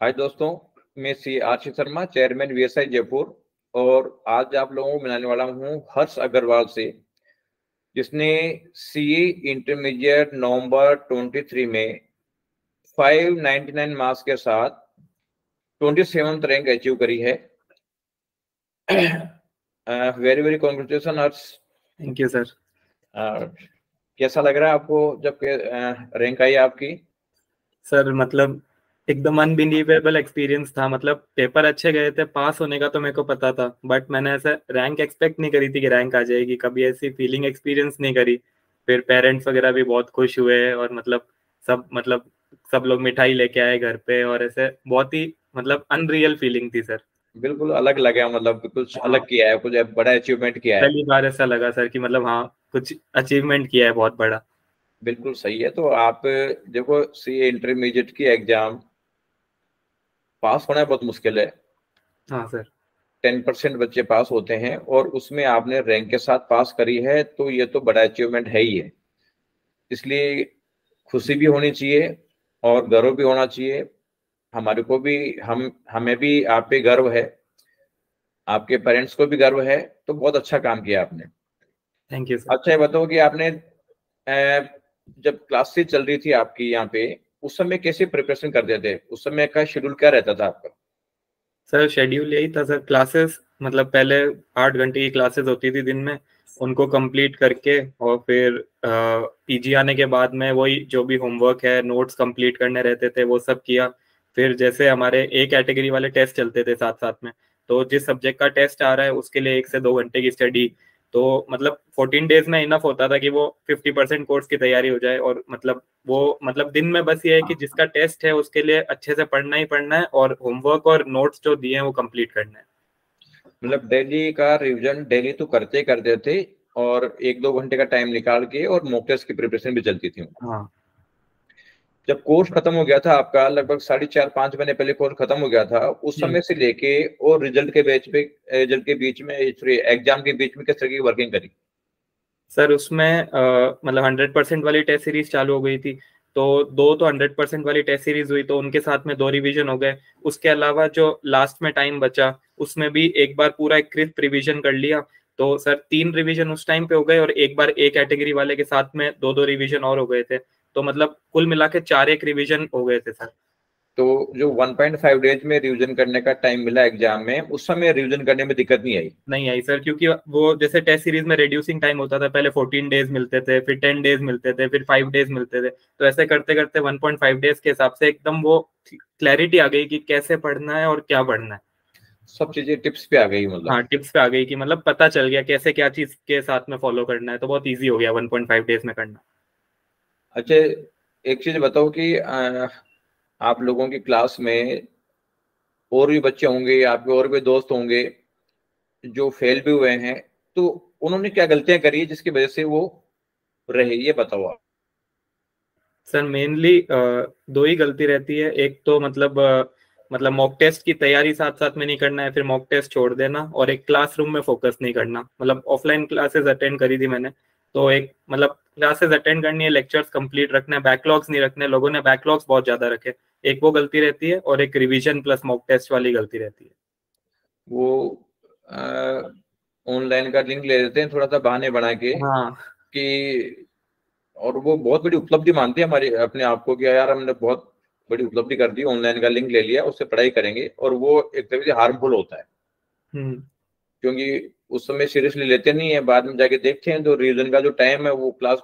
हाय दोस्तों, मैं सी Ashish Sharma, chairman VSI Jaipur. और आज आप लोगों को मिलाने वाला हूँ हर्ष अग्रवाल से, जिसने सीए इंटरमीडिएट नवंबर 23 में 599 मार्क्स के साथ 27th रैंक अचीव करी है। Very very congratulation Harsh. Thank you sir. कैसा लग रहा है आपको जब रैंक आई आपकी? सर मतलब एकदम अनबिलीवेबल एक्सपीरियंस था। मतलब पेपर अच्छे गए थे, पास होने का तो मेरे को पता था, बट मैंने ऐसे रैंक एक्सपेक्ट नहीं करी थी कि रैंक आ जाएगी। कभी ऐसी फीलिंग एक्सपीरियंस नहीं करी। फिर पेरेंट्स वगैरह भी बहुत खुश हुए और सब लोग मिठाई लेके आए घर पे, और ऐसे बहुत ही अनरियल फीलिंग थी सर। बिल्कुल अलग लगा, मतलब कुछ हाँ, अलग किया है, कुछ बड़ा अचीवमेंट किया है। पहली बार ऐसा लगा सर कि हाँ, कुछ अचीवमेंट किया है बहुत बड़ा। बिल्कुल सही है। तो आप देखो, सीए इंटरमीडिएट की एग्जाम पास होना बहुत मुश्किल है। हाँ सर। 10% बच्चे पास होते हैं और उसमें आपने रैंक के साथ पास करी है, तो ये तो बड़ा अचीवमेंट है ही है। इसलिए खुशी भी होनी चाहिए और गर्व भी होना चाहिए। हमारे को भी, हमें भी आप पे गर्व है, आपके पेरेंट्स को भी गर्व है। तो बहुत अच्छा काम किया आपने। Thank you sir. अच्छा, ये बताओ कि आपने जब क्लासेस चल रही थी आपकी यहाँ पे, उस समय कैसे प्रिपरेशन करते थे? उस समय का शेड्यूल क्या रहता था आपका? सर शेड्यूल यही था सर। क्लासेस पहले 8 घंटे की क्लासेस होती थी दिन में, उनको कंप्लीट करके और फिर पीजी आने के बाद में वही जो भी होमवर्क है, नोट्स कंप्लीट करने रहते थे, वो सब किया। फिर जैसे हमारे ए कैटेगरी वाले टेस्ट चलते थे साथ साथ में, तो जिस सब्जेक्ट का टेस्ट आ रहा है उसके लिए 1 से 2 घंटे की स्टडी। तो 14 डेज में इनफ होता था कि वो 50% कोर्स की तैयारी हो जाए। और दिन में बस ये है कि जिसका टेस्ट है उसके लिए अच्छे से पढ़ना ही पढ़ना है, और होमवर्क और नोट्स जो दिए हैं वो कंप्लीट करना है। मतलब डेली का रिवीजन डेली तो करते करते थे, और 1-2 घंटे का टाइम निकाल के और मॉक टेस्ट की प्रिपरेशन भी चलती थी। हाँ। जब कोर्स खत्म हो गया था आपका, लगभग 4.5-5 महीने पहले कोर्स खत्म हो गया था, उस समय से लेके और रिजल्ट के बीच में, सॉरी, एग्जाम के बीच में किस तरह की वर्किंग करी? सर उसमें 100% वाली टेस्ट सीरीज चालू हो गई थी, तो दो तो 100% वाली टेस्ट सीरीज हुई, तो उनके साथ में 2 रिवीजन हो गए। उसके अलावा जो लास्ट में टाइम बचा उसमें भी एक बार पूरा एक क्रिस्प रिवीजन कर लिया। तो सर 3 रिवीजन उस टाइम पे हो गए, और एक बार एक कैटेगरी वाले के साथ में दो दो रिवीजन और हो गए थे। तो कुल मिला के 4 एक रिवीजन हो गए थे सर। तो जो 1.5 डेज में रिवीजन करने का टाइम मिला एग्जाम में, उस समय रिवीजन करने में दिक्कत नहीं आई? नहीं आई सर, क्योंकि वो जैसे टेस्ट सीरीज में रिड्यूसिंग टाइम होता था, पहले 14 डेज मिलते थे, फिर 10 डेज मिलते थे, फिर 5 डेज मिलते थे। तो ऐसे करते करते 1.5 डेज के हिसाब से एकदम वो क्लैरिटी आ गई कि कैसे पढ़ना है और क्या पढ़ना है। सब चीजें टिप्स पे आ गई मतलब? हाँ, टिप्स पे आ गई कि पता चल गया कैसे क्या चीज के साथ में फॉलो करना है, तो बहुत ईजी हो गया 1.5 डेज में करना। अच्छा, एक चीज बताओ कि आप लोगों की क्लास में और भी बच्चे होंगे, आपके और भी दोस्त होंगे जो फेल भी हुए हैं, तो उन्होंने क्या गलतियां करी जिसकी वजह से वो रहे, ये बताओ आप। सर मेनली दो ही गलती रहती है। एक तो मॉक टेस्ट की तैयारी साथ साथ में नहीं करना है, फिर मॉक टेस्ट छोड़ देना, और एक क्लासरूम में फोकस नहीं करना। ऑफलाइन क्लासेस अटेंड करी थी मैंने, तो एक क्लासेस अटेंड करनी है, लेक्चर्स कंप्लीट रखना है, बैकलॉग्स नहीं रखने। लोगों ने बैकलॉग्स बहुत ज्यादा रखे। एक वो गलती रहती है, और एक रिवीजन प्लस मॉक टेस्ट वाली गलती रहती है। वो ऑनलाइन का लिंक ले लेते हैं थोड़ा सा बहाने बना के हाँ। कि, और वो बहुत बड़ी उपलब्धि मानती है हमारी अपने आप को कि यार हमने बहुत बड़ी उपलब्धि कर दी, ऑनलाइन का लिंक ले लिया, उससे पढ़ाई करेंगे। और वो एक तरह से हार्मफुल होता है, हम्म। क्योंकि उस समय सीरियसली लेते नहीं है। बाद में जाके देखते हैं तो रिवीजन का जो टाइम है वो क्लास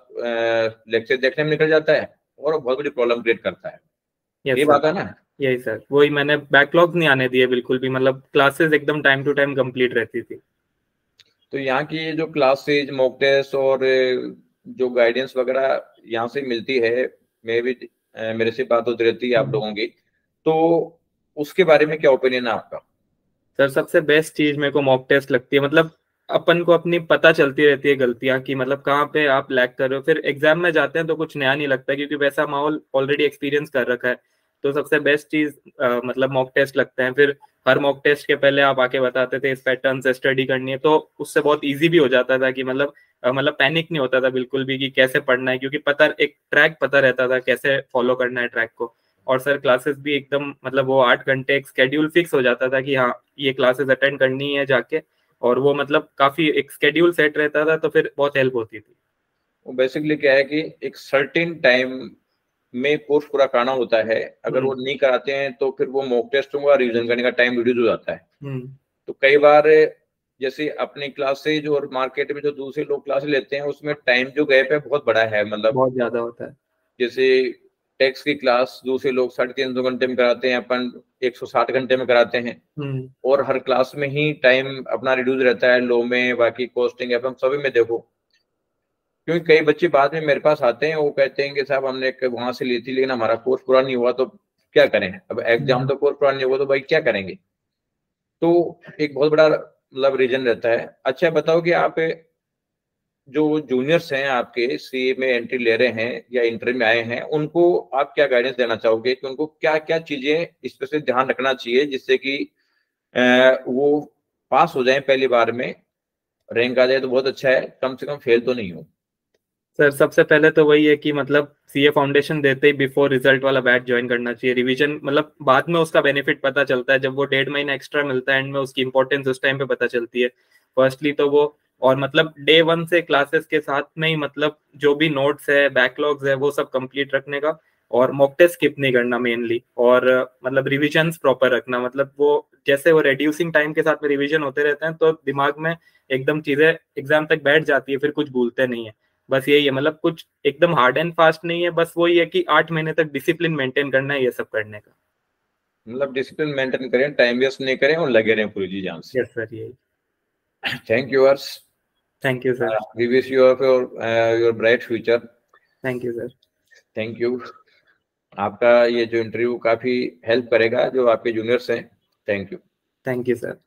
लेक्चर देखने में निकल जाता है, और वो बहुत बड़ी प्रॉब्लम क्रिएट करता है। यस ये सर। बात है ना? यही सर, वही मैंने बैकलॉग नहीं आने दिए बिल्कुल भी। क्लासेस एकदम टाइम टू टाइम कंप्लीट रहती थी। तो यहाँ की जो क्लासेज, मॉक टेस्ट और जो गाइडेंस वगैरह यहाँ से मिलती है, मैं भी मेरे से बात होती रहती है आप लोगों की, तो उसके बारे में क्या ओपिनियन है आपका? सर सबसे बेस्ट चीज मेरे को मॉक टेस्ट लगती है। अपन को अपनी पता चलती रहती है गलतियां कि कहाँ पे आप लैग कर रहे हो। फिर एग्जाम में जाते हैं तो कुछ नया नहीं लगता, क्योंकि वैसा माहौल ऑलरेडी एक्सपीरियंस कर रखा है। तो सबसे बेस्ट चीज मॉक टेस्ट लगता है। फिर हर मॉक टेस्ट के पहले आप आके बताते थे इस पैटर्न से स्टडी करनी है, तो उससे बहुत इजी भी हो जाता था कि पैनिक नहीं होता था बिल्कुल भी कि कैसे पढ़ना है, क्योंकि एक ट्रैक पता रहता था कैसे फॉलो करना है ट्रैक को। और सर क्लासेस भी एकदम मतलब वो 8 घंटे एक स्केड्यूल फिक्स हो जाता था कि हाँ ये क्लासेस अटेंड करनी है जाके, और वो मतलब काफी एक स्केड्यूल सेट रहता था, तो फिर बहुत हेल्प होती थी। वो बेसिकली क्या है कि एक सर्टेन टाइम में कोर्स पूरा कराना होता है, अगर वो नहीं कराते हैं तो फिर वो मॉक टेस्ट होगा, रिवीजन करने का टाइम रिड्यूस हो जाता है। तो कई बार जैसे अपनी क्लासेज और मार्केट में जो दूसरे लोग क्लासेज लेते हैं उसमें टाइम जो गैप है बहुत बड़ा है, मतलब बहुत ज्यादा होता है। जैसे टेक्स की क्लास दूसरे लोग 350 घंटे में कराते हैं, अपन 160 घंटे में कराते हैं, और हर क्लास में ही टाइम अपना रिड्यूस रहता है, लो में बाकी कॉस्टिंग एफएम सभी में देखो। क्योंकि कई बच्चे बाद में मेरे पास आते हैं, वो कहते हैं कि साहब हमने वहां से ली थी लेकिन हमारा कोर्स पूरा नहीं हुआ, तो क्या करें, अब एग्जाम तो कोर्स पूरा नहीं हुआ तो भाई क्या करेंगे। तो एक बहुत बड़ा मतलब रीजन रहता है। अच्छा बताओ कि आप जो जूनियर्स हैं आपके सीए में एंट्री ले रहे हैं या इंटर में आए हैं, उनको आप क्या गाइडेंस देना चाहोगे कि उनको क्या क्या चीजें स्पेशली ध्यान रखना चाहिए जिससे कि वो पास हो जाए पहली बार में, रैंक आ जाए तो बहुत अच्छा है, कम से कम फेल तो नहीं हो। सर सबसे पहले तो वही है कि मतलब सीए फाउंडेशन देते ही बिफोर रिजल्ट वाला बैच ज्वाइन करना चाहिए। रिवीजन मतलब बाद में उसका बेनिफिट पता चलता है, जब वो 1.5 महीना एक्स्ट्रा मिलता है एंड में, उसकी इंपॉर्टेंस उस टाइम पे पता चलती है। फर्स्टली तो वो, और मतलब डे 1 से क्लासेस के साथ में ही मतलब जो भी नोट्स है बैकलॉग्स है वो सब कंप्लीट रखने का, और मॉक टेस्ट स्किप नहीं करना मेनली, और मतलब रिविजन्स प्रॉपर रखना। मतलब वो जैसे वो रिड्यूसिंग टाइम के साथ में रिविजन होते रहते हैं तो दिमाग में एकदम चीजें एग्जाम तक बैठ जाती है, फिर कुछ भूलते नहीं है। बस यही है, मतलब कुछ एकदम हार्ड एंड फास्ट नहीं है, बस वही है कि 8 महीने तक डिसिप्लिन मेंटेन करना है ये सब करने का। मतलब डिसिप्लिन मेंटेन करें, टाइम वेस्ट नहीं करें और लगे रहें पूरी जी जान से। यस सर, यही। थैंक यू अर्स। Thank you sir. We wish you of your bright future. Thank you sir. Thank you. आपका ये जो इंटरव्यू काफी हेल्प करेगा जो आपके जूनियर्स हैं। Thank you. Thank you sir.